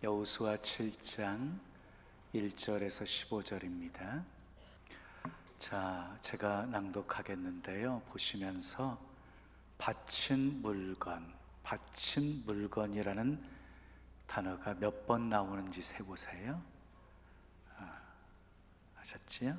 여호수아 7장 1절에서 15절입니다. 자, 제가 낭독하겠는데요. 보시면서 바친 물건이라는 단어가 몇 번 나오는지 세보세요. 아셨지요?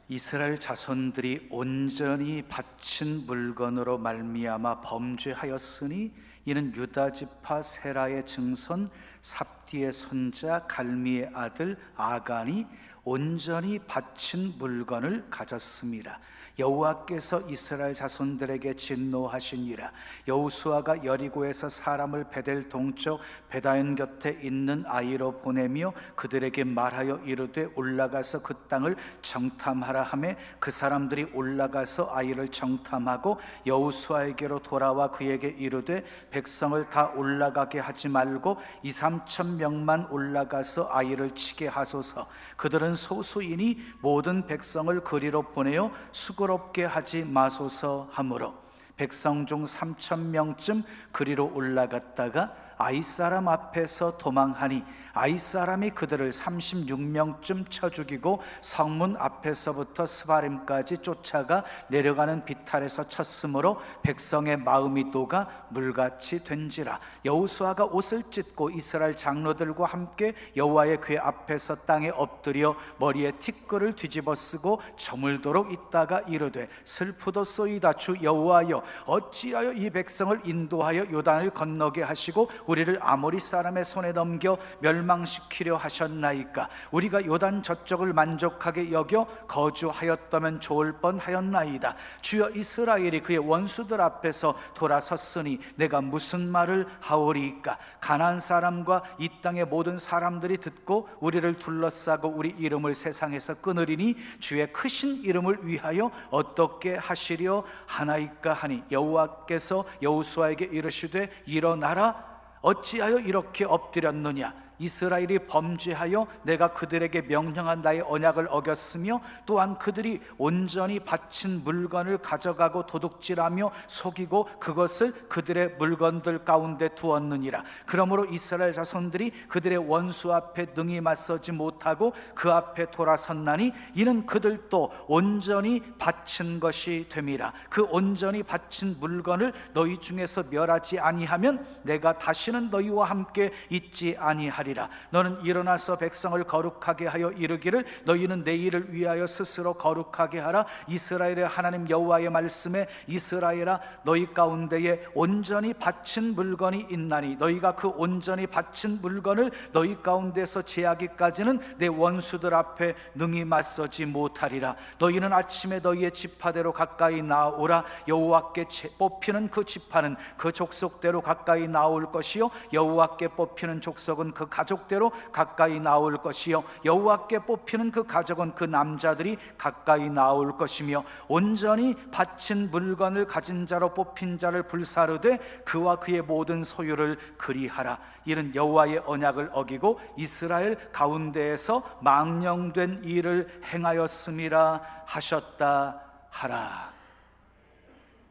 이스라엘 자손들이 온전히 바친 물건으로 말미암아 범죄하였으니 이는 유다 지파 세라의 증손 삽디의 손자 갈미의 아들 아간이 온전히 바친 물건을 가졌습니다. 여호와께서 이스라엘 자손들에게 진노하시니라. 여호수아가 여리고에서 사람을 베델 동쪽 베다인 곁에 있는 아이로 보내며 그들에게 말하여 이르되 올라가서 그 땅을 정탐하라 하매 그 사람들이 올라가서 아이를 정탐하고 여호수아에게로 돌아와 그에게 이르되 백성을 다 올라가게 하지 말고 2-3천 명만 올라가서 아이를 치게 하소서. 그들은 소수이니 모든 백성을 그리로 보내어 수고롭게 하지 마소서 하므로 백성 중 3,000명쯤 그리로 올라갔다가 아이사람 앞에서 도망하니 아이사람이 그들을 36명쯤 쳐 죽이고 성문 앞에서부터 스바림까지 쫓아가 내려가는 비탈에서 쳤으므로 백성의 마음이 녹아 물같이 된지라. 여호수아가 옷을 찢고 이스라엘 장로들과 함께 여호와의 궤 앞에서 땅에 엎드려 머리에 티끌을 뒤집어 쓰고 저물도록 있다가 이르되 슬프도소이다. 주 여호와여, 어찌하여 이 백성을 인도하여 요단을 건너게 하시고 우리를 아모리 사람의 손에 넘겨 멸망시키려 하셨나이까? 우리가 요단 저쪽을 만족하게 여겨 거주하였다면 좋을 뻔하였나이다. 주여, 이스라엘이 그의 원수들 앞에서 돌아섰으니 내가 무슨 말을 하오리이까? 가나안 사람과 이 땅의 모든 사람들이 듣고 우리를 둘러싸고 우리 이름을 세상에서 끊으리니 주의 크신 이름을 위하여 어떻게 하시려 하나이까 하니 여호와께서 여호수아에게 이르시되 일어나라. 어찌하여 이렇게 엎드렸느냐? 이스라엘이 범죄하여 내가 그들에게 명령한 나의 언약을 어겼으며 또한 그들이 온전히 바친 물건을 가져가고 도둑질하며 속이고 그것을 그들의 물건들 가운데 두었느니라. 그러므로 이스라엘 자손들이 그들의 원수 앞에 능히 맞서지 못하고 그 앞에 돌아섰나니 이는 그들도 온전히 바친 것이 됨이라. 그 온전히 바친 물건을 너희 중에서 멸하지 아니하면 내가 다시는 너희와 함께 있지 아니하리라. 너는 일어나서 백성을 거룩하게 하여 이르기를 너희는 내 일을 위하여 스스로 거룩하게 하라. 이스라엘의 하나님 여호와의 말씀에 이스라엘아, 너희 가운데에 온전히 바친 물건이 있나니 너희가 그 온전히 바친 물건을 너희 가운데서 제하기까지는 내 원수들 앞에 능히 맞서지 못하리라. 너희는 아침에 너희의 지파대로 가까이 나오라. 여호와께 뽑히는 그 지파는 그 족속대로 가까이 나올 것이요 여호와께 뽑히는 족속은 그 가족대로 가까이 나올 것이요 여호와께 뽑히는 그 가족은 그 남자들이 가까이 나올 것이며 온전히 바친 물건을 가진 자로 뽑힌 자를 불사르되 그와 그의 모든 소유를 그리하라. 이는 여호와의 언약을 어기고 이스라엘 가운데에서 망령된 일을 행하였음이라 하셨다 하라.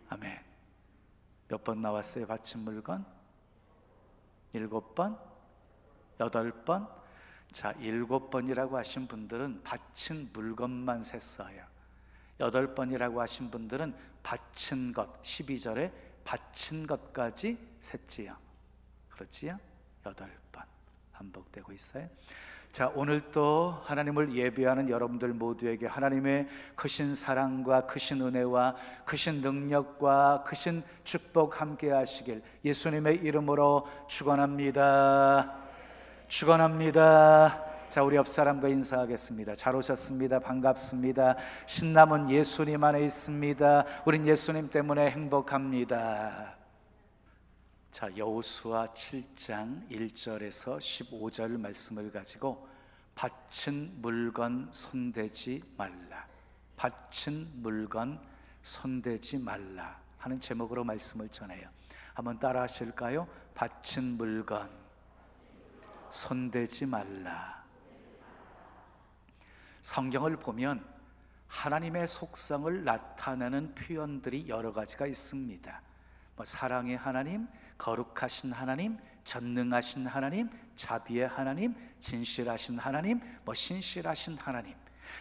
아멘. 몇 번 나왔어요? 바친 물건? 7번? 8번? 자, 7번이라고 하신 분들은 바친 물건만 셌어요. 8번이라고 하신 분들은 바친 것, 12절에 바친 것까지 셌지요. 그렇지요? 8번 반복되고 있어요. 자, 오늘 또 하나님을 예배하는 여러분들 모두에게 하나님의 크신 사랑과 크신 은혜와 크신 능력과 크신 축복 함께 하시길 예수님의 이름으로 축원합니다. 축원합니다. 자, 우리 옆 사람과 인사하겠습니다. 잘 오셨습니다. 반갑습니다. 신남은 예수님 안에 있습니다. 우린 예수님 때문에 행복합니다. 자, 여호수아 7장 1절에서 15절 말씀을 가지고 바친 물건 손대지 말라, 바친 물건 손대지 말라 하는 제목으로 말씀을 전해요. 한번 따라 하실까요? 바친 물건 손대지 말라. 성경을 보면 하나님의 속성을 나타내는 표현들이 여러 가지가 있습니다. 사랑의 하나님, 거룩하신 하나님, 전능하신 하나님, 자비의 하나님, 진실하신 하나님, 신실하신 하나님.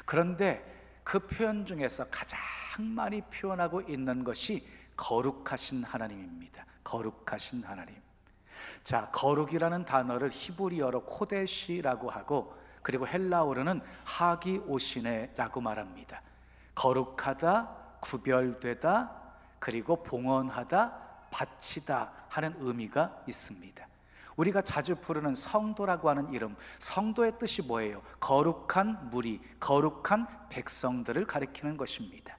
그런데 그 표현 중에서 가장 많이 표현하고 있는 것이 거룩하신 하나님입니다. 거룩하신 하나님. 자, 거룩이라는 단어를 히브리어로 코데시라고 하고, 그리고 헬라어로는 하기오시네라고 말합니다. 거룩하다, 구별되다, 그리고 봉헌하다, 바치다 하는 의미가 있습니다. 우리가 자주 부르는 성도라고 하는 이름, 성도의 뜻이 뭐예요? 거룩한 무리, 거룩한 백성들을 가리키는 것입니다.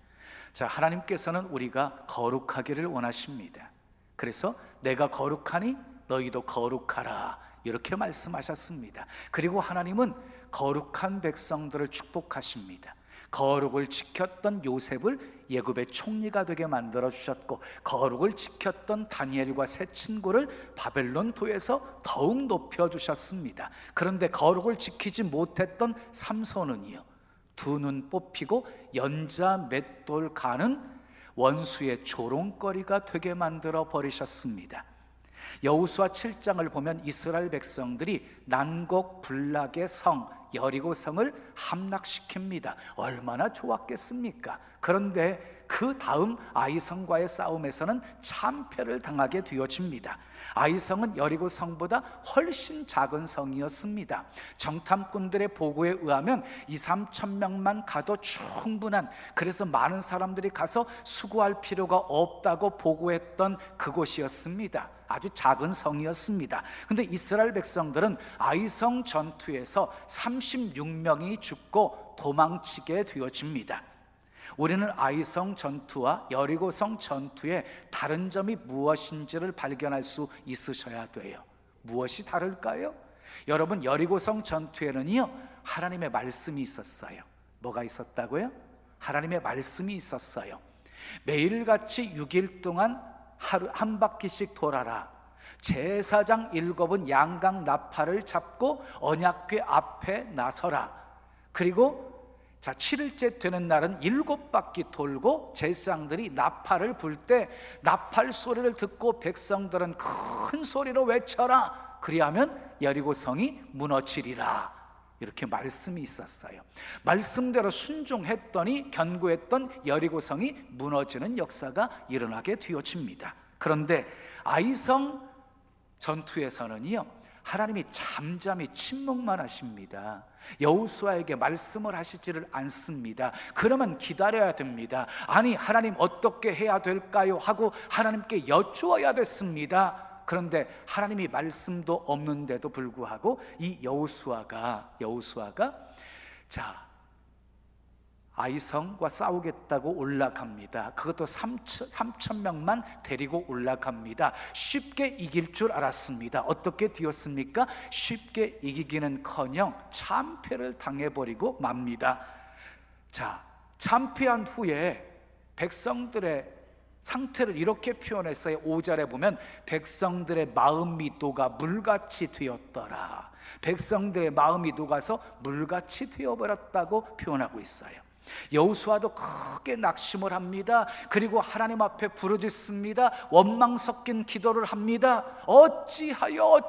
자, 하나님께서는 우리가 거룩하기를 원하십니다. 그래서 내가 거룩하니 너희도 거룩하라, 이렇게 말씀하셨습니다. 그리고 하나님은 거룩한 백성들을 축복하십니다. 거룩을 지켰던 요셉을 예굽의 총리가 되게 만들어 주셨고, 거룩을 지켰던 다니엘과 세 친구를 바벨론 도에서 더욱 높여 주셨습니다. 그런데 거룩을 지키지 못했던 삼손은요, 두 눈 뽑히고 연자 맷돌 가는 원수의 조롱거리가 되게 만들어 버리셨습니다. 여호수아 7장을 보면 이스라엘 백성들이 난곡불락의 성 여리고성을 함락시킵니다. 얼마나 좋았겠습니까? 그런데 그 다음 아이성과의 싸움에서는 참패를 당하게 되어집니다. 아이성은 여리고성보다 훨씬 작은 성이었습니다. 정탐꾼들의 보고에 의하면 2-3천 명만 가도 충분한, 그래서 많은 사람들이 가서 수고할 필요가 없다고 보고했던 그곳이었습니다. 아주 작은 성이었습니다. 그런데 이스라엘 백성들은 아이성 전투에서 36명이 죽고 도망치게 되어집니다. 우리는 아이성 전투와 여리고성 전투의 다른 점이 무엇인지를 발견할 수 있으셔야 돼요. 무엇이 다를까요? 여러분, 여리고성 전투에는요, 하나님의 말씀이 있었어요. 뭐가 있었다고요? 하나님의 말씀이 있었어요. 매일같이 6일 동안 하루 한 바퀴씩 돌아라. 제사장 7은 양각 나팔을 잡고 언약궤 앞에 나서라. 그리고 7일째 되는 날은 7바퀴 돌고 제사장들이 나팔을 불 때 나팔 소리를 듣고 백성들은 큰 소리로 외쳐라. 그리하면 여리고성이 무너지리라. 이렇게 말씀이 있었어요. 말씀대로 순종했더니 견고했던 여리고성이 무너지는 역사가 일어나게 되어집니다. 그런데 아이성 전투에서는요, 하나님이 잠잠히 침묵만 하십니다. 여호수아에게 말씀을 하시지를 않습니다. 그러면 기다려야 됩니다. 아니, 하나님 어떻게 해야 될까요? 하고 하나님께 여쭈어야 됐습니다. 그런데 하나님이 말씀도 없는데도 불구하고 이 여호수아가 아이성과 싸우겠다고 올라갑니다. 그것도 3천 명만 데리고 올라갑니다. 쉽게 이길 줄 알았습니다. 어떻게 되었습니까? 쉽게 이기기는커녕 참패를 당해버리고 맙니다. 자, 참패한 후에 백성들의 상태를 이렇게 표현했어요. 5절에 보면 백성들의 마음이 녹아 물같이 되었더라. 백성들의 마음이 녹아서 물같이 되어버렸다고 표현하고 있어요. 여호수아도 크게 낙심을 합니다. 그리고 하나님 앞에 부르짖습니다. 원망 섞인 기도를 합니다. 어찌하여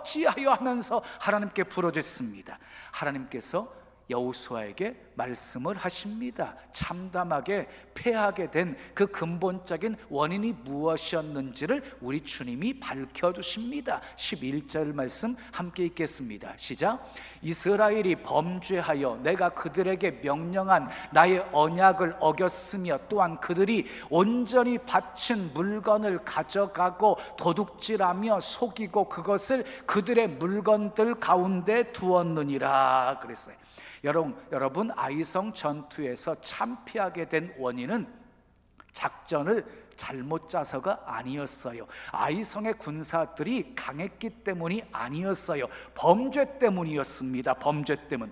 하면서 하나님께 부르짖습니다. 하나님께서 여호수아에게 말씀을 하십니다. 참담하게 패하게 된 그 근본적인 원인이 무엇이었는지를 우리 주님이 밝혀주십니다. 11절 말씀 함께 읽겠습니다. 시작. 이스라엘이 범죄하여 내가 그들에게 명령한 나의 언약을 어겼으며 또한 그들이 온전히 바친 물건을 가져가고 도둑질하며 속이고 그것을 그들의 물건들 가운데 두었느니라 그랬어요. 여러분, 아이성 전투에서 참패하게 된 원인은 작전을 잘못 짜서가 아니었어요. 아이성의 군사들이 강했기 때문이 아니었어요. 범죄 때문이었습니다. 범죄 때문.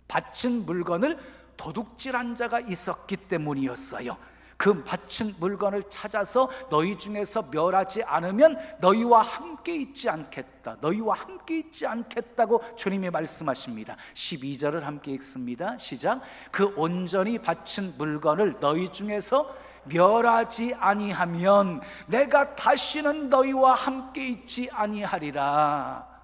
바친 물건을 도둑질한 자가 있었기 때문이었어요. 그 바친 물건을 찾아서 너희 중에서 멸하지 않으면 너희와 함께 있지 않겠다. 너희와 함께 있지 않겠다고 주님이 말씀하십니다. 12절을 함께 읽습니다. 시작. 그 온전히 바친 물건을 너희 중에서 멸하지 아니하면 내가 다시는 너희와 함께 있지 아니하리라.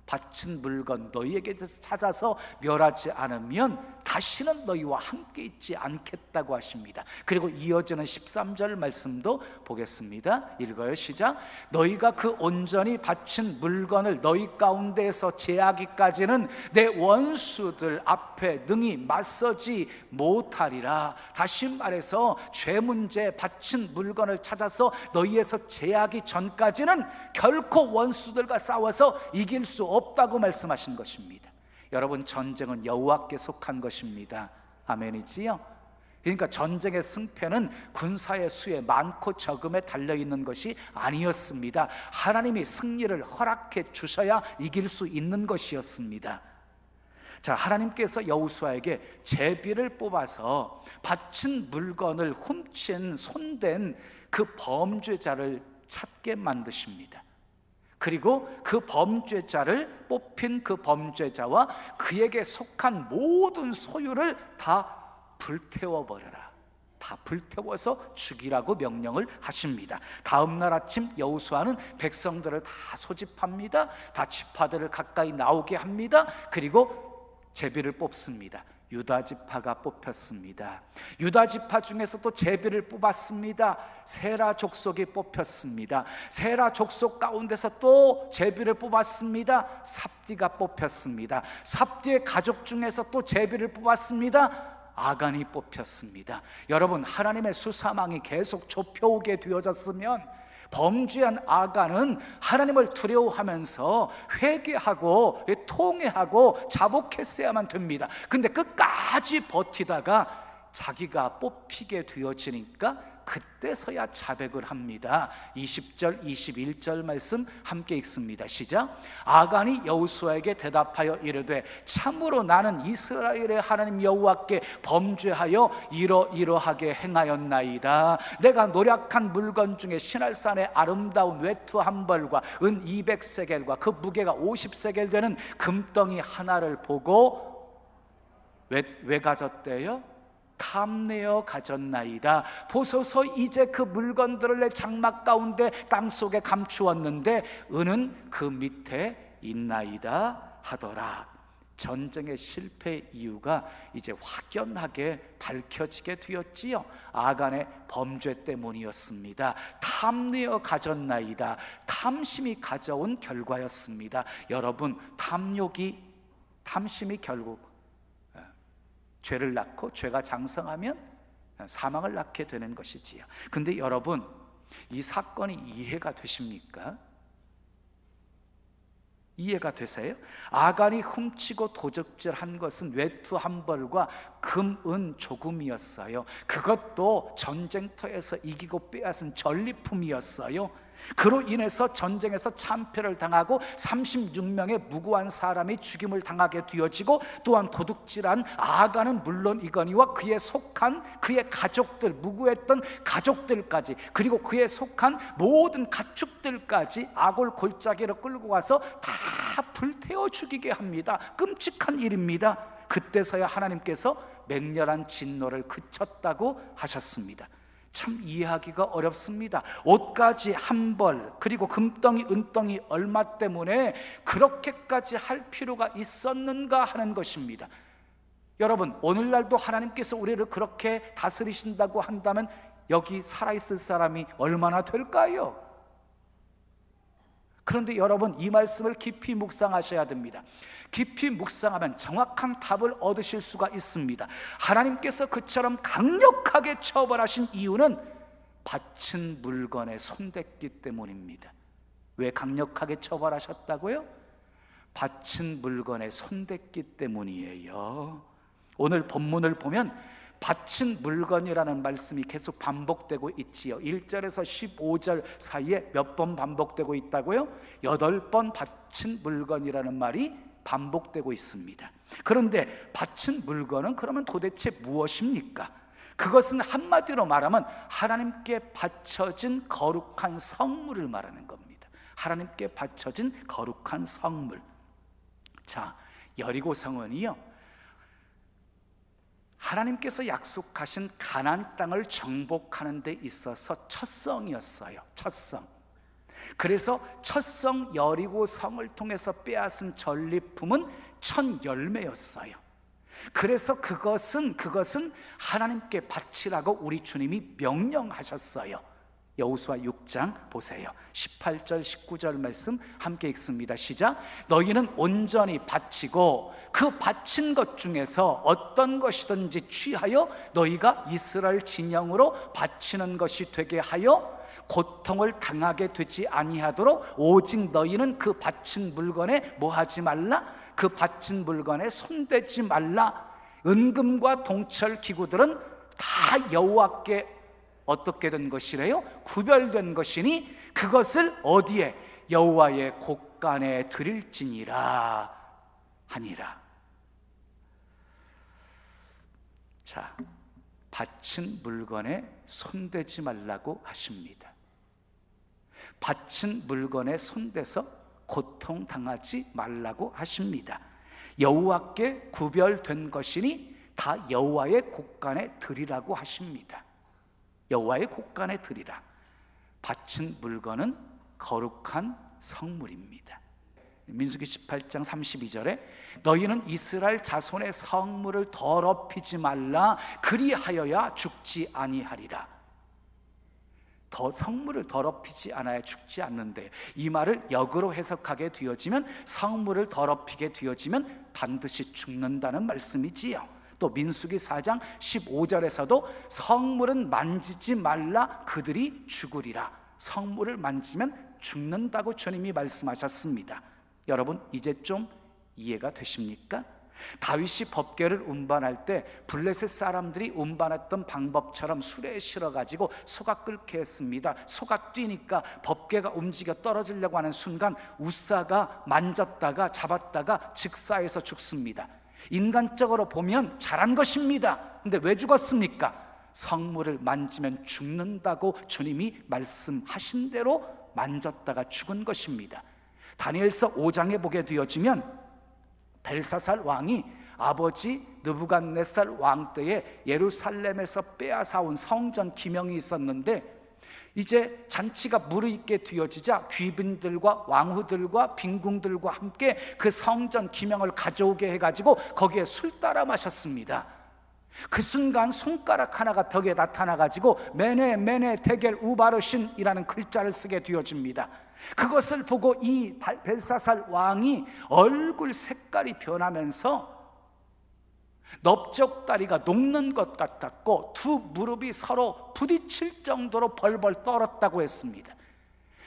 바친 물건 너희에게 찾아서 멸하지 않으면 다시는 너희와 함께 있지 않겠다고 하십니다. 그리고 이어지는 13절 말씀도 보겠습니다. 읽어요. 시작. 너희가 그 온전히 바친 물건을 너희 가운데에서 제하기까지는 내 원수들 앞에 능히 맞서지 못하리라. 다시 말해서 죄 문제 바친 물건을 찾아서 너희에서 제하기 전까지는 결코 원수들과 싸워서 이길 수 없다고 말씀하신 것입니다. 여러분, 전쟁은 여호와께 속한 것입니다. 아멘이지요? 그러니까 전쟁의 승패는 군사의 수에 많고 적음에 달려있는 것이 아니었습니다. 하나님이 승리를 허락해 주셔야 이길 수 있는 것이었습니다. 자, 하나님께서 여호수아에게 제비를 뽑아서 바친 물건을 훔친 손댄 그 범죄자를 찾게 만드십니다. 그리고 그 범죄자를 뽑힌 그 범죄자와 그에게 속한 모든 소유를 다 불태워버려라. 다 불태워서 죽이라고 명령을 하십니다. 다음 날 아침 여호수아는 백성들을 다 소집합니다. 다 지파들을 가까이 나오게 합니다. 그리고 제비를 뽑습니다. 유다 지파가 뽑혔습니다. 유다 지파 중에서도 제비를 뽑았습니다. 세라 족속이 뽑혔습니다. 세라 족속 가운데서 또 제비를 뽑았습니다. 삽디가 뽑혔습니다. 삽디의 가족 중에서 또 제비를 뽑았습니다. 아간이 뽑혔습니다. 여러분, 하나님의 수사망이 계속 좁혀오게 되어졌으면 범죄한 아간은 하나님을 두려워하면서 회개하고 통회하고 자복했어야만 됩니다. 근데 끝까지 버티다가 자기가 뽑히게 되어지니까 그때서야 자백을 합니다. 20절 21절 말씀 함께 읽습니다. 시작. 아간이 여호수아에게 대답하여 이르되 참으로 나는 이스라엘의 하나님 여호와께 범죄하여 이러이러하게 행하였나이다. 내가 노력한 물건 중에 시날산의 아름다운 외투 한 벌과 은 200세겔과 그 무게가 50세겔 되는 금덩이 하나를 보고 왜 가졌대요? 탐내어 가졌나이다. 보소서 이제 그 물건들을 내 장막 가운데 땅속에 감추었는데 은은 그 밑에 있나이다 하더라. 전쟁의 실패 이유가 이제 확연하게 밝혀지게 되었지요. 아간의 범죄 때문이었습니다. 탐내어 가졌나이다. 탐심이 가져온 결과였습니다. 여러분, 탐심이 결국 죄를 낳고 죄가 장성하면 사망을 낳게 되는 것이지요. 근데 여러분, 이 사건이 이해가 되십니까? 이해가 되세요? 아간이 훔치고 도적질한 것은 외투 한 벌과 금, 은 조금이었어요. 그것도 전쟁터에서 이기고 빼앗은 전리품이었어요. 그로 인해서 전쟁에서 참패를 당하고 36명의 무고한 사람이 죽임을 당하게 되어지고, 또한 도둑질한 아간은 물론이거니와 그에 속한 그의 가족들, 무고했던 가족들까지, 그리고 그에 속한 모든 가축들까지 아골 골짜기로 끌고 가서 다 불태워 죽이게 합니다. 끔찍한 일입니다. 그때서야 하나님께서 맹렬한 진노를 그쳤다고 하셨습니다. 참 이해하기가 어렵습니다. 옷가지 한 벌, 그리고 금덩이 은덩이 얼마 때문에 그렇게까지 할 필요가 있었는가 하는 것입니다. 여러분, 오늘날도 하나님께서 우리를 그렇게 다스리신다고 한다면 여기 살아있을 사람이 얼마나 될까요? 그런데 여러분, 이 말씀을 깊이 묵상하셔야 됩니다. 깊이 묵상하면 정확한 답을 얻으실 수가 있습니다. 하나님께서 그처럼 강력하게 처벌하신 이유는 바친 물건에 손댔기 때문입니다. 왜 강력하게 처벌하셨다고요? 바친 물건에 손댔기 때문이에요. 오늘 본문을 보면 바친 물건이라는 말씀이 계속 반복되고 있지요. 1절에서 15절 사이에 몇 번 반복되고 있다고요? 8번 바친 물건이라는 말이 반복되고 있습니다. 그런데 바친 물건은 그러면 도대체 무엇입니까? 그것은 한마디로 말하면 하나님께 바쳐진 거룩한 성물을 말하는 겁니다. 하나님께 바쳐진 거룩한 성물. 자, 여리고 성은이요, 하나님께서 약속하신 가나안 땅을 정복하는 데 있어서 첫성이었어요. 첫성. 그래서 첫성 여리고 성을 통해서 빼앗은 전리품은 첫 열매였어요. 그래서 그것은 하나님께 바치라고 우리 주님이 명령하셨어요. 여호수아 6장 보세요. 18절 19절 말씀 함께 읽습니다. 시작. 너희는 온전히 바치고 그 바친 것 중에서 어떤 것이든지 취하여 너희가 이스라엘 진영으로 바치는 것이 되게 하여 고통을 당하게 되지 아니하도록 오직 너희는 그 바친 물건에 뭐하지 말라? 그 바친 물건에 손대지 말라. 은금과 동철 기구들은 다 여호와께 어떻게 된 것이래요? 구별된 것이니 그것을 어디에? 여호와의 곳간에 드릴지니라 하니라. 자, 바친 물건에 손대지 말라고 하십니다. 바친 물건에 손대서 고통당하지 말라고 하십니다. 여호와께 구별된 것이니 다 여호와의 곳간에 드리라고 하십니다. 여호와의 곳간에 드리라. 바친 물건은 거룩한 성물입니다. 민수기 18장 32절에 너희는 이스라엘 자손의 성물을 더럽히지 말라. 그리하여야 죽지 아니하리라. 성물을 더럽히지 않아야 죽지 않는데, 이 말을 역으로 해석하게 되어지면 성물을 더럽히게 되어지면 반드시 죽는다는 말씀이지요. 또 민수기 4장 15절에서도 성물은 만지지 말라. 그들이 죽으리라. 성물을 만지면 죽는다고 주님이 말씀하셨습니다. 여러분, 이제 좀 이해가 되십니까? 다윗이 법궤를 운반할 때 블레셋 사람들이 운반했던 방법처럼 수레에 실어가지고 소가 끓게 했습니다. 소가 뛰니까 법궤가 움직여 떨어지려고 하는 순간 우사가 만졌다가 잡았다가 직사해서 죽습니다. 인간적으로 보면 잘한 것입니다. 근데 왜 죽었습니까? 성물을 만지면 죽는다고 주님이 말씀하신 대로 만졌다가 죽은 것입니다. 다니엘서 5장에 보게 되어지면 벨사살 왕이 아버지 느부갓네살 왕 때에 예루살렘에서 빼앗아온 성전 기명이 있었는데, 이제 잔치가 무르익게 되어지자 귀빈들과 왕후들과 빈궁들과 함께 그 성전 기명을 가져오게 해가지고 거기에 술 따라 마셨습니다. 그 순간 손가락 하나가 벽에 나타나가지고 메네 메네 데겔 우바르신이라는 글자를 쓰게 되어집니다. 그것을 보고 이 벨사살 왕이 얼굴 색깔이 변하면서 넓적다리가 녹는 것 같았고 두 무릎이 서로 부딪힐 정도로 벌벌 떨었다고 했습니다.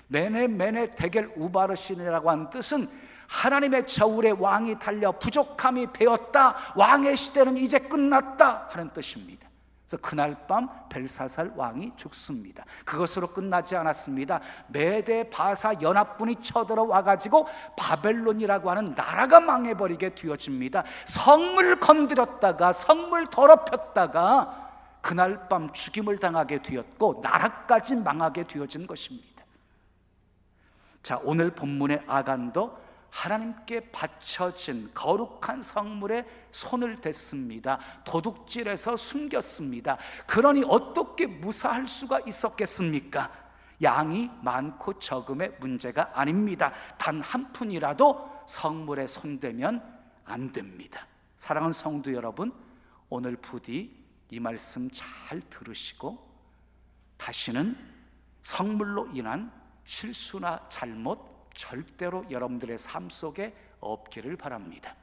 메네 메네 데겔 우바르신이라고 한 뜻은 하나님의 저울에 왕이 달려 부족함이 배었다, 왕의 시대는 이제 끝났다 하는 뜻입니다. 그래서 그날 밤 벨사살 왕이 죽습니다. 그것으로 끝나지 않았습니다. 메대 바사 연합군이 쳐들어와 가지고 바벨론이라고 하는 나라가 망해버리게 되어집니다. 성물 건드렸다가 성물 더럽혔다가 그날 밤 죽임을 당하게 되었고 나라까지 망하게 되어진 것입니다. 자, 오늘 본문의 아간도 하나님께 바쳐진 거룩한 성물에 손을 댔습니다. 도둑질해서 숨겼습니다. 그러니 어떻게 무사할 수가 있었겠습니까? 양이 많고 적음의 문제가 아닙니다. 단 한 푼이라도 성물에 손대면 안 됩니다. 사랑하는 성도 여러분, 오늘 부디 이 말씀 잘 들으시고 다시는 성물로 인한 실수나 잘못 절대로 여러분들의 삶 속에 없기를 바랍니다.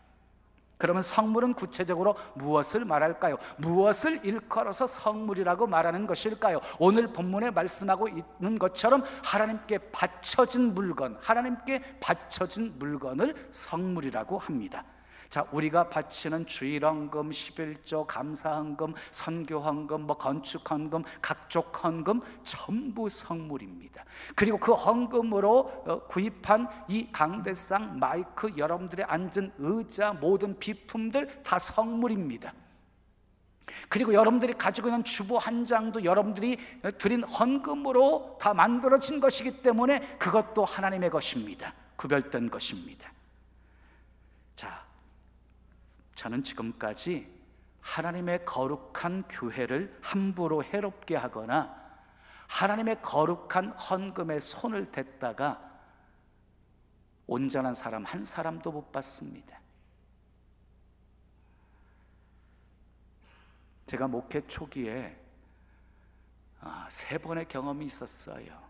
그러면 성물은 구체적으로 무엇을 말할까요? 무엇을 일컬어서 성물이라고 말하는 것일까요? 오늘 본문에 말씀하고 있는 것처럼 하나님께 바쳐진 물건, 하나님께 바쳐진 물건을 성물이라고 합니다. 자, 우리가 바치는 주일헌금, 11조, 감사헌금, 선교헌금, 건축헌금, 각종 헌금 전부 성물입니다. 그리고 그 헌금으로 구입한 이 강대상, 마이크, 여러분들의 앉은 의자, 모든 비품들 다 성물입니다. 그리고 여러분들이 가지고 있는 주보 한 장도 여러분들이 드린 헌금으로 다 만들어진 것이기 때문에 그것도 하나님의 것입니다. 구별된 것입니다. 자, 저는 지금까지 하나님의 거룩한 교회를 함부로 해롭게 하거나 하나님의 거룩한 헌금에 손을 댔다가 온전한 사람 한 사람도 못 봤습니다. 제가 목회 초기에 3번의 경험이 있었어요.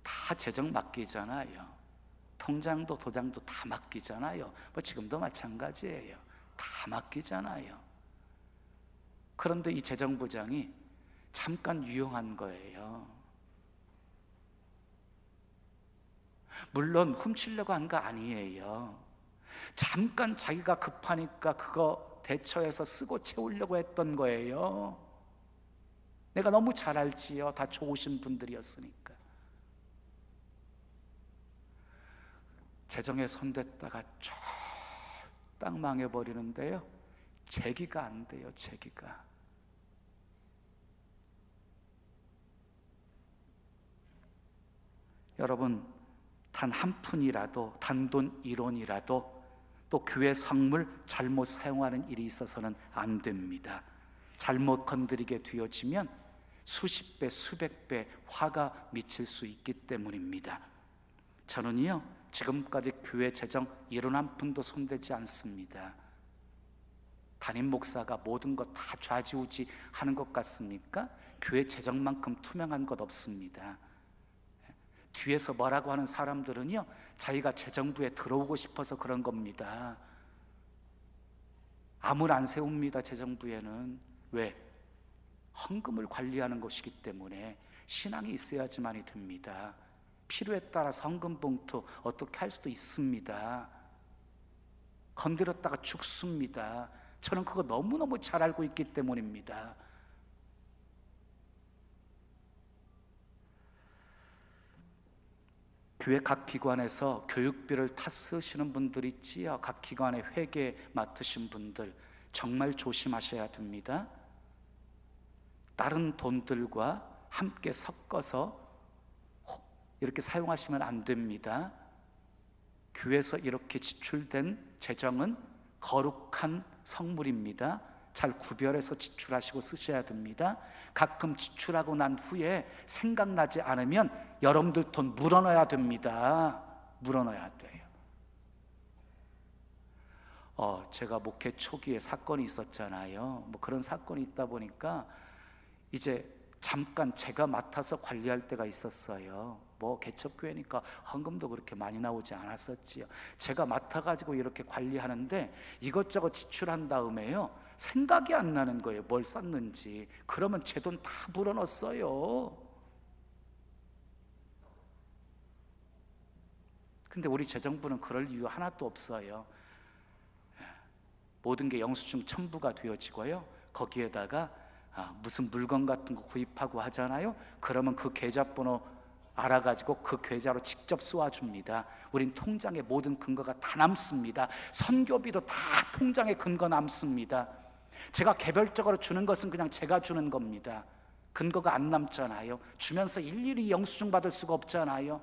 다 재정 맡기잖아요. 통장도 도장도 다 맡기잖아요. 뭐 지금도 마찬가지예요. 다 맡기잖아요. 그런데 이 재정부장이 잠깐 유용한 거예요. 물론 훔치려고 한 거 아니에요. 잠깐 자기가 급하니까 그거 대처해서 쓰고 채우려고 했던 거예요. 내가 너무 잘 알지요. 다 좋으신 분들이었으니까. 재정에 손댔다가 쫄딱 망해버리는데요. 재기가 안 돼요. 재기가. 여러분, 단 한 푼이라도, 단돈 1원이라도 또 교회 성물 잘못 사용하는 일이 있어서는 안 됩니다. 잘못 건드리게 되어지면 수십 배, 수백 배 화가 미칠 수 있기 때문입니다. 저는요, 지금까지 교회 재정 1원 한 푼도 손대지 않습니다. 담임 목사가 모든 것 다 좌지우지 하는 것 같습니까? 교회 재정만큼 투명한 것 없습니다. 뒤에서 뭐라고 하는 사람들은요, 자기가 재정부에 들어오고 싶어서 그런 겁니다. 암을 안 세웁니다. 재정부에는. 왜? 헌금을 관리하는 것이기 때문에 신앙이 있어야지만이 됩니다. 필요에 따라서 헌금 봉투 어떻게 할 수도 있습니다. 건드렸다가 죽습니다. 저는 그거 너무너무 잘 알고 있기 때문입니다. 교회 각 기관에서 교육비를 타 쓰시는 분들 있지요. 각 기관의 회계 맡으신 분들 정말 조심하셔야 됩니다. 다른 돈들과 함께 섞어서 이렇게 사용하시면 안 됩니다. 교회에서 이렇게 지출된 재정은 거룩한 성물입니다. 잘 구별해서 지출하시고 쓰셔야 됩니다. 가끔 지출하고 난 후에 생각나지 않으면 여러분들 돈 물어넣어야 됩니다. 물어넣어야 돼요. 제가 목회 초기에 사건이 있었잖아요. 뭐 그런 사건이 있다 보니까 이제 잠깐 제가 맡아서 관리할 때가 있었어요. 뭐 개척교회니까 헌금도 그렇게 많이 나오지 않았었지요. 제가 맡아가지고 이렇게 관리하는데 이것저것 지출한 다음에요, 생각이 안 나는 거예요. 뭘 썼는지. 그러면 제 돈 다 불어넣었어요. 근데 우리 재정부는 그럴 이유 하나도 없어요. 모든 게 영수증 첨부가 되어지고요, 거기에다가 무슨 물건 같은 거 구입하고 하잖아요. 그러면 그 계좌번호 알아가지고 그 계좌로 직접 쏘아줍니다. 우린 통장에 모든 근거가 다 남습니다. 선교비도 다 통장에 근거 남습니다. 제가 개별적으로 주는 것은 그냥 제가 주는 겁니다. 근거가 안 남잖아요. 주면서 일일이 영수증 받을 수가 없잖아요.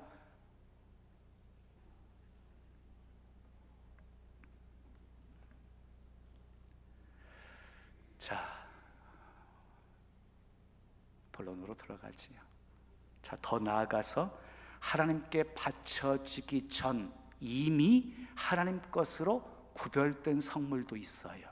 자, 본론으로 들어가지요. 자, 더 나아가서 하나님께 바쳐지기 전 이미 하나님 것으로 구별된 성물도 있어요.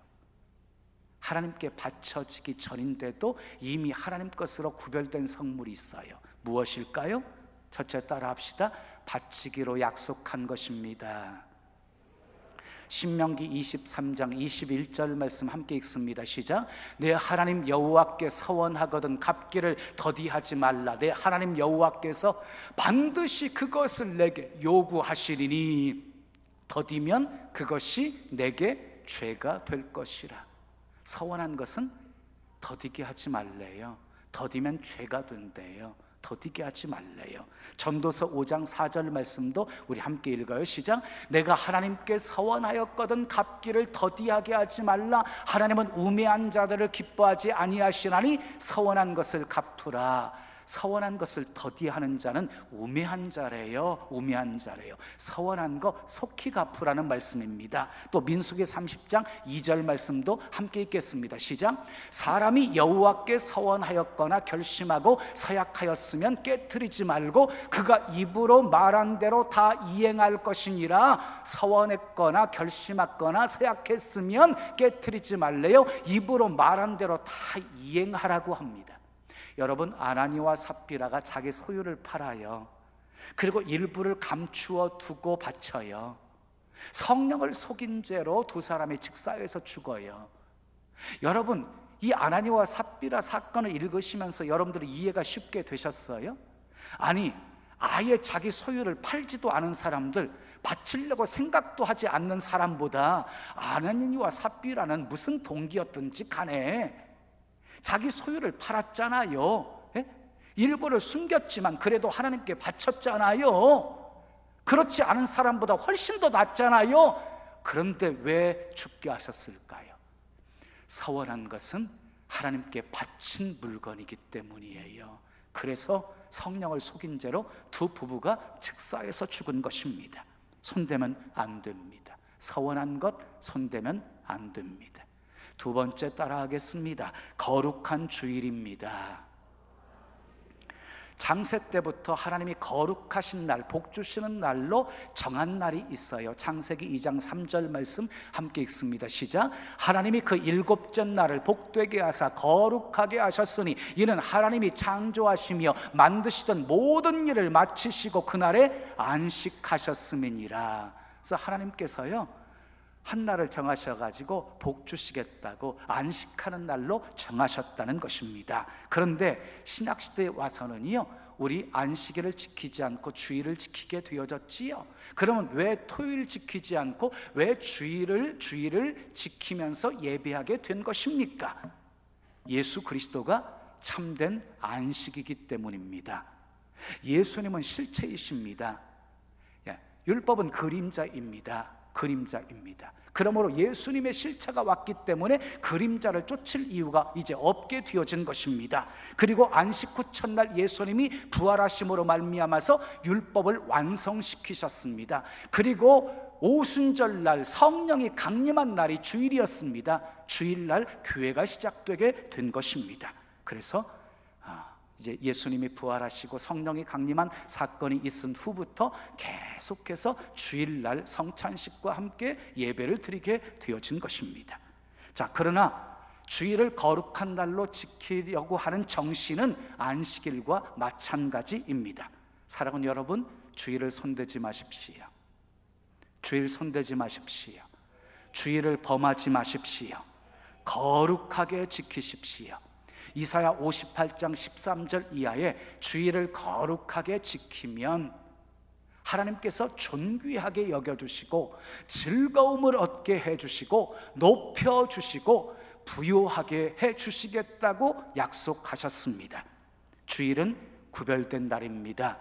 하나님께 바쳐지기 전인데도 이미 하나님 것으로 구별된 성물이 있어요. 무엇일까요? 첫째 따라 합시다. 바치기로 약속한 것입니다. 신명기 23장 21절 말씀 함께 읽습니다. 시작. 내 하나님 여호와께 서원하거든 갚기를 더디하지 말라. 내 하나님 여호와께서 반드시 그것을 내게 요구하시리니 더디면 그것이 내게 죄가 될 것이라. 서원한 것은 더디게 하지 말래요. 더디면 죄가 된대요. 더디게 하지 말래요. 전도서 5장 4절 말씀도 우리 함께 읽어요. 시작. 내가 하나님께 서원하였거든 갚기를 더디하게 하지 말라. 하나님은 우매한 자들을 기뻐하지 아니하시나니 서원한 것을 갚투라. 서원한 것을 더디하는 자는 우매한 자래요. 우매한 자래요. 서원한 거 속히 갚으라는 말씀입니다. 또 민수기 30장 2절 말씀도 함께 읽겠습니다. 시작. 사람이 여호와께 서원하였거나 결심하고 서약하였으면 깨트리지 말고 그가 입으로 말한 대로 다 이행할 것이니라. 서원했거나 결심했거나 서약했으면 깨트리지 말래요. 입으로 말한 대로 다 이행하라고 합니다. 여러분, 아나니와 삽비라가 자기 소유를 팔아요. 그리고 일부를 감추어 두고 바쳐요. 성령을 속인 죄로 두 사람이 직사에서 죽어요. 여러분, 이 아나니와 삽비라 사건을 읽으시면서 여러분들이 이해가 쉽게 되셨어요? 아니, 아예 자기 소유를 팔지도 않은 사람들, 바치려고 생각도 하지 않는 사람보다 아나니와 삽비라는 무슨 동기였든지 간에 자기 소유를 팔았잖아요. 예? 일부를 숨겼지만 그래도 하나님께 바쳤잖아요. 그렇지 않은 사람보다 훨씬 더 낫잖아요. 그런데 왜 죽게 하셨을까요? 서원한 것은 하나님께 바친 물건이기 때문이에요. 그래서 성령을 속인 죄로 두 부부가 즉사에서 죽은 것입니다. 손대면 안 됩니다. 서원한 것 손대면 안 됩니다. 두 번째 따라하겠습니다. 거룩한 주일입니다. 창세 때부터 하나님이 거룩하신 날, 복 주시는 날로 정한 날이 있어요. 창세기 2장 3절 말씀 함께 읽습니다. 시작. 하나님이 그 일곱째 날을 복되게 하사 거룩하게 하셨으니 이는 하나님이 창조하시며 만드시던 모든 일을 마치시고 그날에 안식하셨음이니라. 그래서 하나님께서요, 한 날을 정하셔가지고 복 주시겠다고 안식하는 날로 정하셨다는 것입니다. 그런데 신약시대에 와서는요, 우리 안식일을 지키지 않고 주일을 지키게 되어졌지요. 그러면 왜 토요일 지키지 않고 왜 주일을 지키면서 예배하게 된 것입니까? 예수 그리스도가 참된 안식이기 때문입니다. 예수님은 실체이십니다. 율법은 그림자입니다. 그러므로 예수님의 실체가 왔기 때문에 그림자를 쫓을 이유가 이제 없게 되어진 것입니다. 그리고 안식 후 첫날 예수님이 부활하심으로 말미암아서 율법을 완성시키셨습니다. 그리고 오순절날 성령이 강림한 날이 주일이었습니다. 주일날 교회가 시작되게 된 것입니다. 그래서 이제 예수님이 부활하시고 성령이 강림한 사건이 있은 후부터 계속해서 주일날 성찬식과 함께 예배를 드리게 되어진 것입니다. 자, 그러나 주일을 거룩한 날로 지키려고 하는 정신은 안식일과 마찬가지입니다. 사랑하는 여러분, 주일을 손대지 마십시오. 주일 손대지 마십시오. 주일을 범하지 마십시오. 거룩하게 지키십시오. 이사야 58장 13절 이하에 주일을 거룩하게 지키면 하나님께서 존귀하게 여겨주시고 즐거움을 얻게 해주시고 높여주시고 부요하게 해주시겠다고 약속하셨습니다. 주일은 구별된 날입니다.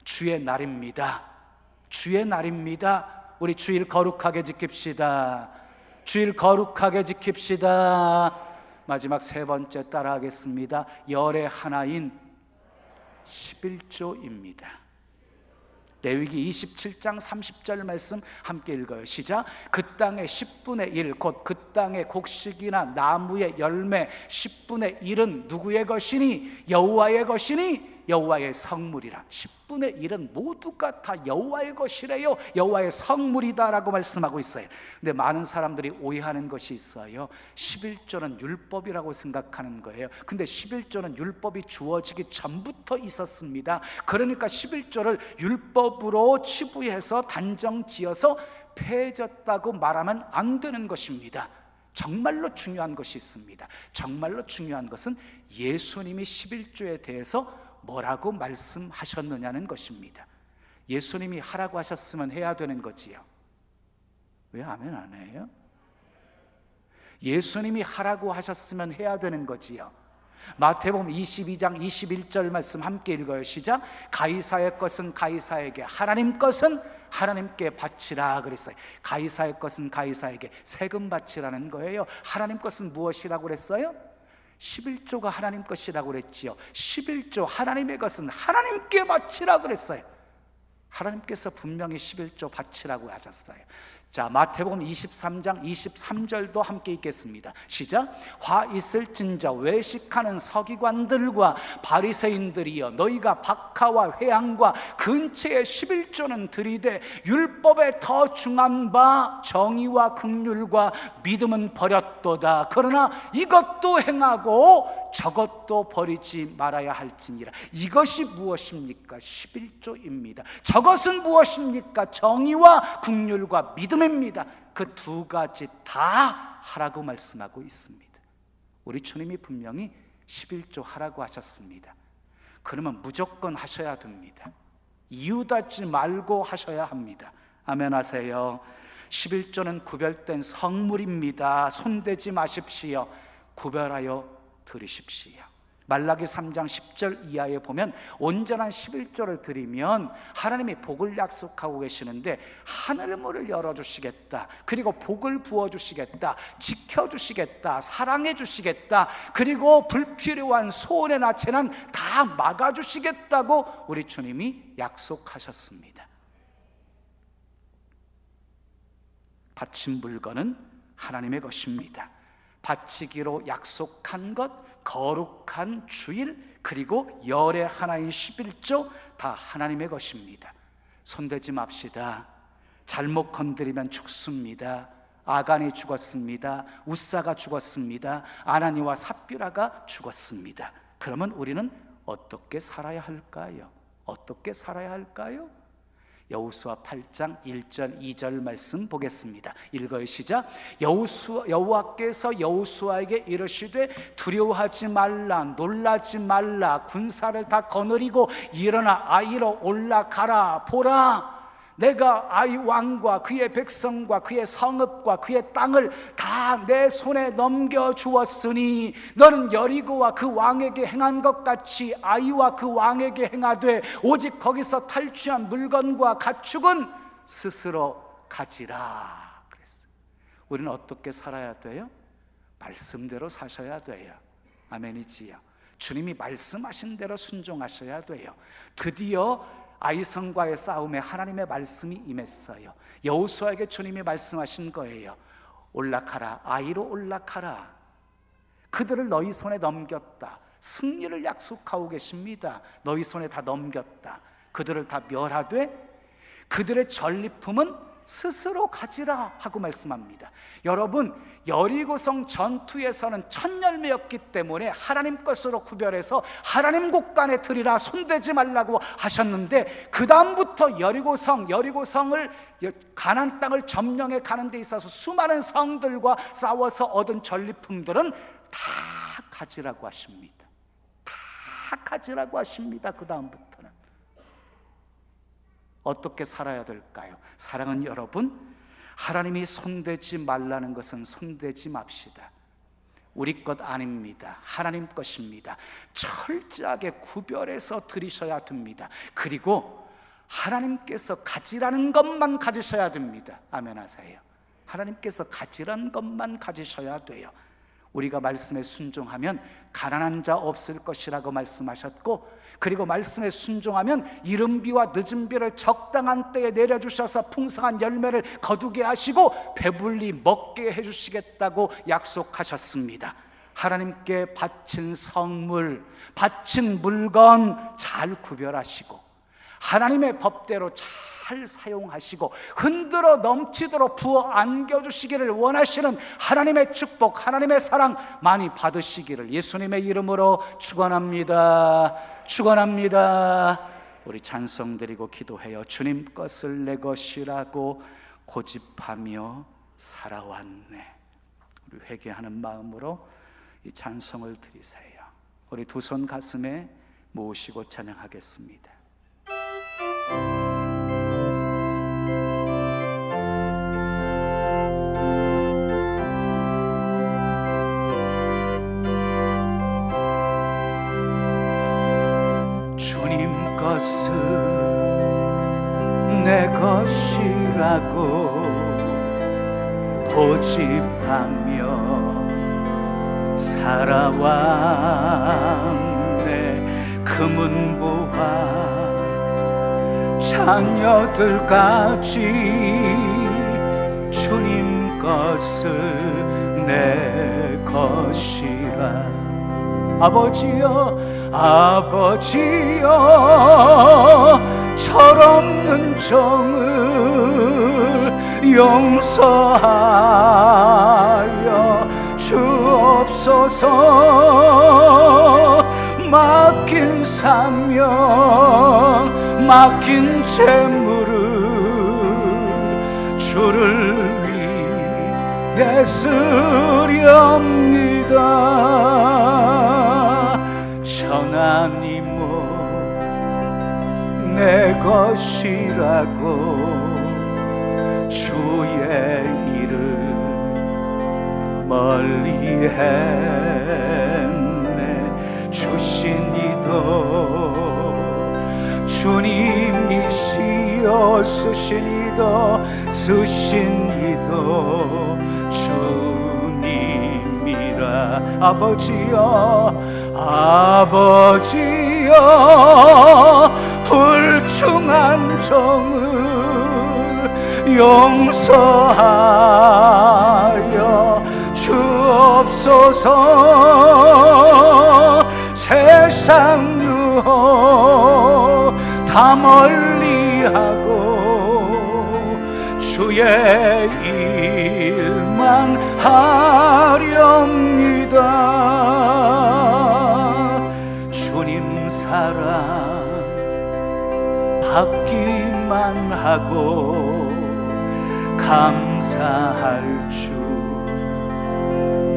주의 날입니다. 주의 날입니다. 우리 주일 거룩하게 지킵시다. 주일 거룩하게 지킵시다. 마지막 세 번째 따라하겠습니다. 열의 하나인 11조입니다. 레위기 27장 30절 말씀 함께 읽어요. 시작. 그 땅의 10분의 1, 곧 그 땅의 곡식이나 나무의 열매 10분의 1은 누구의 것이니? 여호와의 것이니 여호와의 성물이라. 10분의 1은 모두가 다 여호와의 것이래요. 여호와의 성물이다라고 말씀하고 있어요. 근데 많은 사람들이 오해하는 것이 있어요. 11조는 율법이라고 생각하는 거예요. 근데 11조는 율법이 주어지기 전부터 있었습니다. 그러니까 11조를 율법으로 치부해서 단정지어서 폐해졌다고 말하면 안 되는 것입니다. 정말로 중요한 것이 있습니다. 정말로 중요한 것은 예수님이 11조에 대해서 뭐라고 말씀하셨느냐는 것입니다. 예수님이 하라고 하셨으면 해야 되는 거지요. 왜 아멘 안 해요? 예수님이 하라고 하셨으면 해야 되는 거지요. 마태복음 22장 21절 말씀 함께 읽어요. 시작. 가이사의 것은 가이사에게, 하나님 것은 하나님께 바치라 그랬어요. 가이사의 것은 가이사에게 세금 바치라는 거예요. 하나님 것은 무엇이라고 그랬어요? 11조가 하나님 것이라고 그랬지요. 11조 하나님의 것은 하나님께 바치라 그랬어요. 하나님께서 분명히 11조 바치라고 하셨어요. 자, 마태복음 23장 23절도 함께 읽겠습니다. 시작. 화 있을진저 외식하는 서기관들과 바리새인들이여, 너희가 박하와 회향과 근처에 11조는 들이되 율법에 더 중한 바 정의와 긍휼과 믿음은 버렸도다. 그러나 이것도 행하고 저것도 버리지 말아야 할지니라. 이것이 무엇입니까? 11조입니다. 저것은 무엇입니까? 정의와 긍휼과 믿음입니다. 그 두 가지 다 하라고 말씀하고 있습니다. 우리 주님이 분명히 11조 하라고 하셨습니다. 그러면 무조건 하셔야 됩니다. 이유 따지 말고 하셔야 합니다. 아멘 하세요. 11조는 구별된 성물입니다. 손대지 마십시오. 구별하여 드리십시오. 말라기 3장 10절 이하에 보면 온전한 11조를 드리면 하나님이 복을 약속하고 계시는데 하늘문을 열어주시겠다, 그리고 복을 부어주시겠다, 지켜주시겠다, 사랑해주시겠다, 그리고 불필요한 소원이나 재난 다 막아주시겠다고 우리 주님이 약속하셨습니다. 바친 물건은 하나님의 것입니다. 바치기로 약속한 것, 거룩한 주일, 그리고 열의 하나인 11조 다 하나님의 것입니다. 손대지 맙시다. 잘못 건드리면 죽습니다. 아간이 죽었습니다. 우사가 죽었습니다. 아나니와 삽비라가 죽었습니다. 그러면 우리는 어떻게 살아야 할까요? 어떻게 살아야 할까요? 여호수아 8장 1절 2절 말씀 보겠습니다. 읽어요. 시작. 여호와께서 여호수아에게 이르시되 두려워하지 말라, 놀라지 말라, 군사를 다 거느리고 일어나 아이로 올라가라. 보라, 내가 아이 왕과 그의 백성과 그의 성읍과 그의 땅을 다 내 손에 넘겨주었으니 너는 여리고와 그 왕에게 행한 것 같이 아이와 그 왕에게 행하되 오직 거기서 탈취한 물건과 가축은 스스로 가지라 그랬어요. 우리는 어떻게 살아야 돼요? 말씀대로 사셔야 돼요. 아멘이지요. 주님이 말씀하신 대로 순종하셔야 돼요. 드디어 아이성과의 싸움에 하나님의 말씀이 임했어요. 여호수아에게 주님이 말씀하신 거예요. 올라가라, 아이로 올라가라. 그들을 너희 손에 넘겼다. 승리를 약속하고 계십니다. 너희 손에 다 넘겼다. 그들을 다 멸하되 그들의 전리품은 스스로 가지라 하고 말씀합니다. 여러분, 여리고성 전투에서는 첫 열매였기 때문에 하나님 것으로 구별해서 하나님 곳간에 드리라, 손대지 말라고 하셨는데 그 다음부터 여리고성을 가나안 땅을 점령해 가는 데 있어서 수많은 성들과 싸워서 얻은 전리품들은 다 가지라고 하십니다. 다 가지라고 하십니다. 그 다음부터는 어떻게 살아야 될까요? 사랑하는 여러분, 하나님이 손대지 말라는 것은 손대지 맙시다. 우리 것 아닙니다. 하나님 것입니다. 철저하게 구별해서 드리셔야 됩니다. 그리고 하나님께서 가지라는 것만 가지셔야 됩니다. 아멘 하세요. 하나님께서 가지라는 것만 가지셔야 돼요. 우리가 말씀에 순종하면 가난한 자 없을 것이라고 말씀하셨고, 그리고 말씀에 순종하면 이른 비와 늦은 비를 적당한 때에 내려주셔서 풍성한 열매를 거두게 하시고 배불리 먹게 해주시겠다고 약속하셨습니다. 하나님께 바친 성물, 바친 물건 잘 구별하시고 하나님의 법대로 잘 사용하시고 흔들어 넘치도록 부어 안겨주시기를 원하시는 하나님의 축복, 하나님의 사랑 많이 받으시기를 예수님의 이름으로 축원합니다. 축원합니다. 우리 찬송 드리고 기도해요. 주님 것을 내 것이라고 고집하며 살아왔네. 우리 회개하는 마음으로 이 찬송을 드리세요. 우리 두 손 가슴에 모으시고 찬양하겠습니다. 주님 것은 내 것이라고 고집하며 살아왔네. 금은보화 자녀들까지 주님 것을 내 것이라. 아버지여, 아버지여, 철없는 정을 용서하여 주옵소서. 맡긴 사명, 맡긴 재물을 주를 위해 쓰렵니다. 전하니 내 것이라고 주의 일을 멀리했네. 주신 이도 주님이시여, 쓰신 이도 쓰신 이도 주님이라. 아버지여, 아버지여, 불충한 정을 용서하여 주옵소서. 세상 유혹 다 멀리하고 주의 일만 하렵니다. 주님 사랑 받기만 하고 감사할 줄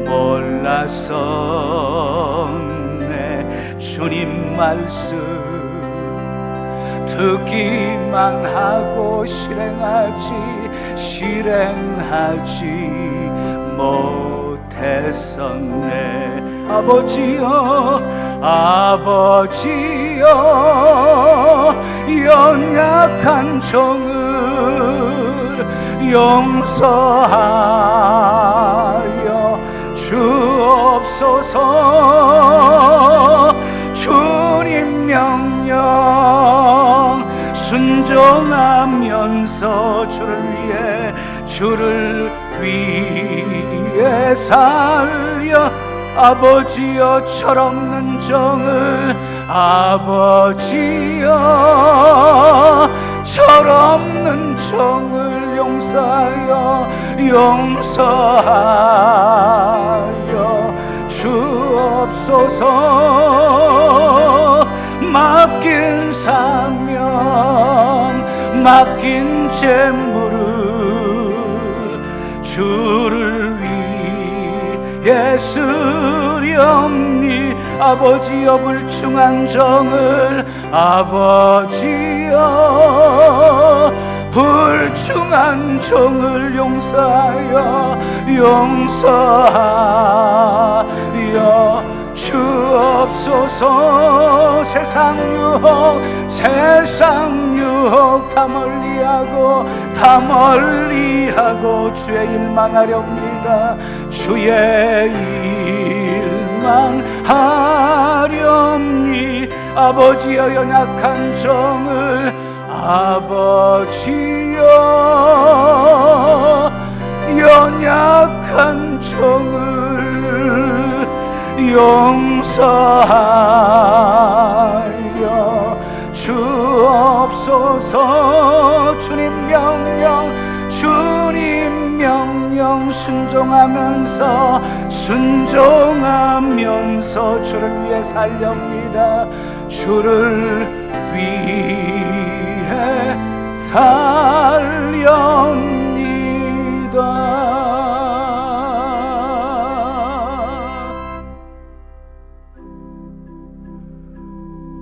몰랐었네. 주님 말씀 듣기만 하고 실행하지 못했었네. 아버지여, 아버지여, 연약한 정을 용서하여 주옵소서. 주님 명령 순종하면서 주를 위해 살려. 아버지여, 철없는 정을, 아버지여, 철없는 정을 용서하여 주옵소서. 맡긴 사명, 맡긴 재물을 주를 위해 쓰렵니. 아버지여, 불충한 정을, 아버지여, 불충한 정을 용서하여 주옵소서. 세상 유혹 다 멀리하고 주의 일만 하렵니다. 주의 일만 하렵니. 아버지여, 연약한 정을, 아버지여, 연약한 정을 용서하여 주옵소서. 주님 명령 순종하면서 주를 위해 살렵니다. 주를 위해 살렵니다.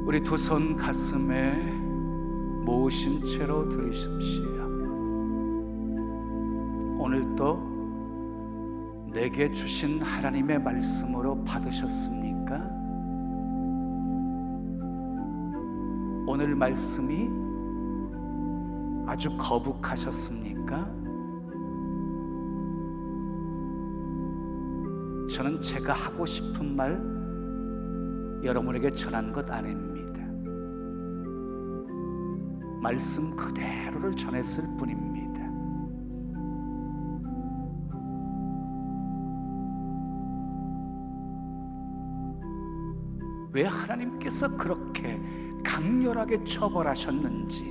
우리 두 손 가슴에 모으신 채로 들으십시오. 오늘도 내게 주신 하나님의 말씀으로 받으셨습니까? 오늘 말씀이 아주 거북하셨습니까? 저는 제가 하고 싶은 말 여러분에게 전한 것 아닙니다. 말씀 그대로를 전했을 뿐입니다. 왜 하나님께서 그렇게 강렬하게 처벌하셨는지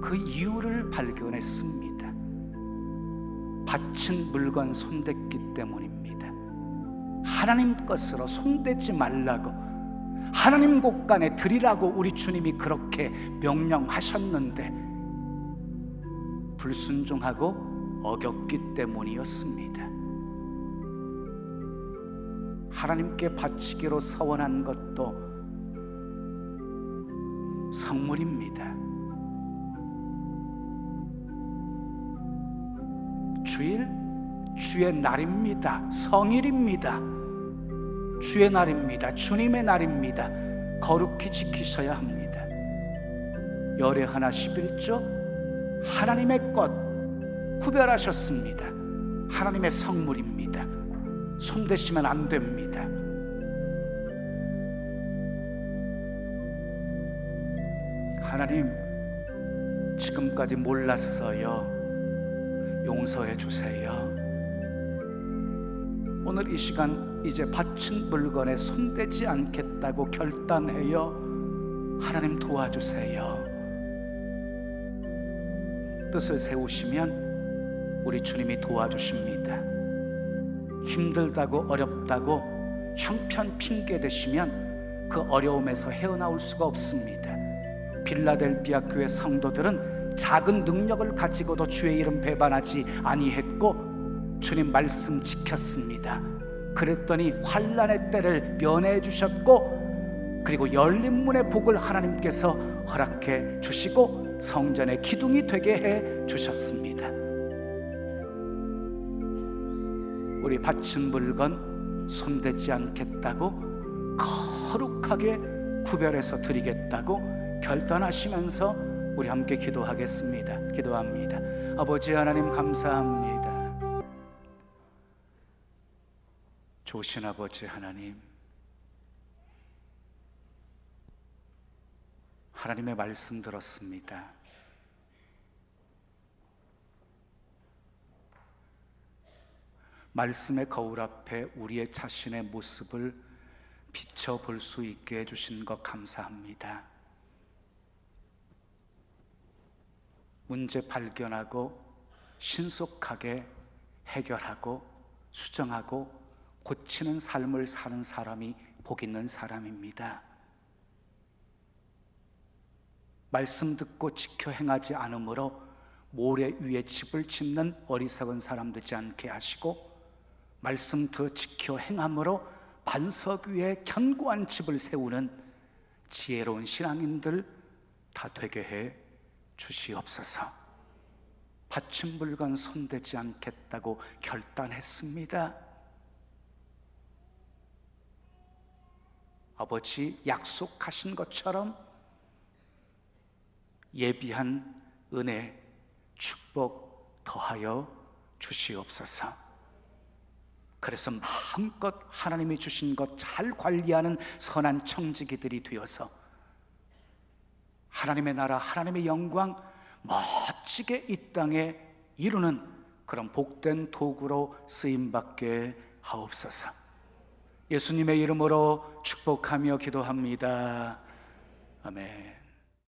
그 이유를 발견했습니다. 바친 물건 손댔기 때문입니다. 하나님 것으로 손대지 말라고, 하나님 곳간에 드리라고 우리 주님이 그렇게 명령하셨는데 불순종하고 어겼기 때문이었습니다. 하나님께 바치기로 서원한 것도 성물입니다. 주일, 주의 날입니다. 성일입니다. 주의 날입니다. 주님의 날입니다. 거룩히 지키셔야 합니다. 열의 하나 11조 하나님의 것 구별하셨습니다. 하나님의 성물입니다. 손대시면 안 됩니다. 하나님, 지금까지 몰랐어요. 용서해 주세요. 오늘 이 시간 이제 바친 물건에 손대지 않겠다고 결단해요. 하나님 도와주세요. 뜻을 세우시면 우리 주님이 도와주십니다. 힘들다고 어렵다고 형편 핑계 대시면 그 어려움에서 헤어나올 수가 없습니다. 빌라델비아 교회 성도들은 작은 능력을 가지고도 주의 이름 배반하지 아니했고 주님 말씀 지켰습니다. 그랬더니 환난의 때를 면해 주셨고, 그리고 열린 문의 복을 하나님께서 허락해 주시고 성전의 기둥이 되게 해 주셨습니다. 우리 바친 물건 손대지 않겠다고 거룩하게 구별해서 드리겠다고 결단하시면서 우리 함께 기도하겠습니다. 기도합니다. 아버지 하나님 감사합니다. 좋으신 아버지 하나님, 하나님의 말씀 들었습니다. 말씀의 거울 앞에 우리의 자신의 모습을 비춰볼 수 있게 해주신 것 감사합니다. 문제 발견하고 신속하게 해결하고 수정하고 고치는 삶을 사는 사람이 복 있는 사람입니다. 말씀 듣고 지켜 행하지 않으므로 모래 위에 집을 짓는 어리석은 사람 되지 않게 하시고, 말씀 더 지켜 행함으로 반석 위에 견고한 집을 세우는 지혜로운 신앙인들 다 되게 해 주시옵소서. 바친 물건 손대지 않겠다고 결단했습니다. 아버지, 약속하신 것처럼 예비한 은혜, 축복 더하여 주시옵소서. 그래서 마음껏 하나님이 주신 것 잘 관리하는 선한 청지기들이 되어서 하나님의 나라, 하나님의 영광 멋지게 이 땅에 이루는 그런 복된 도구로 쓰임받게 하옵소서. 예수님의 이름으로 축복하며 기도합니다. 아멘.